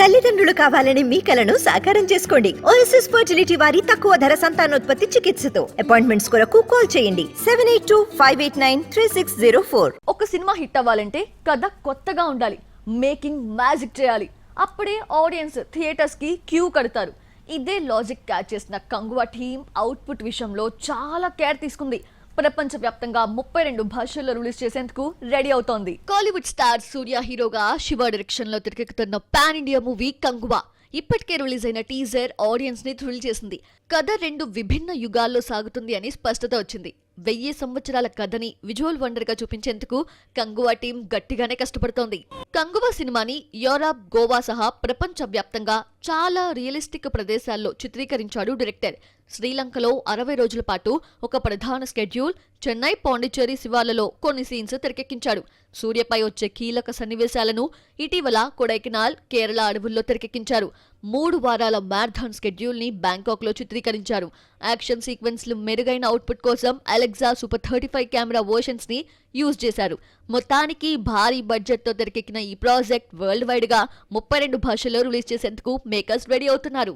తల్లిదండ్రులు కావాలని మీ కలను సాకారం చేసుకోండి. ఓఎస్ఎస్ ఫర్టిలిటీ వారి తక్కువ ధర సంతానోత్పత్తి చికిత్సతో అపాయింట్మెంట్స్ కొరకు కాల్ చేయండి 7825893604. ఒక సినిమా హిట్ అవ్వాలంటే కథ కొత్తగా ఉండాలి, మేకింగ్ మ్యాజిక్ చేయాలి. అప్పుడే ఆడియన్స్ థియేటర్స్ కి క్యూ కడతారు. ఇదే లాజిక్ క్యాచ్ చేసిన కంగువా టీమ్ అవుట్పుట్ విషయంలో చాలా కేర్ తీసుకుంది. ప్రపంచవ్యాప్తంగా 32 భాషల్లో రిలీజ్ చేసేందుకు రెడీ అవుతోంది. కాలీవుడ్ స్టార్ సూర్య హీరోగా శివ డైరెక్షన్ లో తెరకెక్కుతున్న పాన్ ఇండియా మూవీ కంగువా ఇప్పటికే రిలీజ్ అయిన టీజర్ ఆడియన్స్ ని థ్రిల్ చేసింది. కథ 2 విభిన్న యుగాల్లో సాగుతుంది అని స్పష్టత వచ్చింది. 1000 సంవత్సరాల కథని విజువల్ వండర్ గా చూపించేందుకు కంగువా టీం గట్టిగానే కష్టపడుతోంది. కంగువా సినిమాని యూరప్, గోవా సహా ప్రపంచ వ్యాప్తంగా చాలా రియలిస్టిక్ ప్రదేశాల్లో చిత్రీకరించాడు డైరెక్టర్. శ్రీలంకలో 60 రోజుల పాటు ఒక ప్రధాన స్కెడ్యూల్, చెన్నై, పాండిచ్చేరి శివార్లలో కొన్ని సీన్స్ తెరకెక్కించాడు. సూర్యపై వచ్చే కీలక సన్నివేశాలను ఇటీవల కొడైకెనాల్, కేరళ అడవుల్లో తెరకెక్కించారు. 3 వారాల మ్యారథాన్ స్కెడ్యూల్ ని బ్యాంకాక్ లో చిత్రీకరించారు. యాక్షన్ సీక్వెన్స్లు మెరుగైన అవుట్పుట్ కోసం అలెక్సా సూపర్ 35 కెమెరా వర్షన్స్ ని యూజ్ చేశారు. మొత్తానికి భారీ బడ్జెట్ తో తెరకెక్కిన ఈ ప్రాజెక్ట్ వరల్డ్ వైడ్ గా 32 భాషల్లో రిలీజ్ చేసేందుకు మేకర్స్ రెడీ అవుతున్నారు.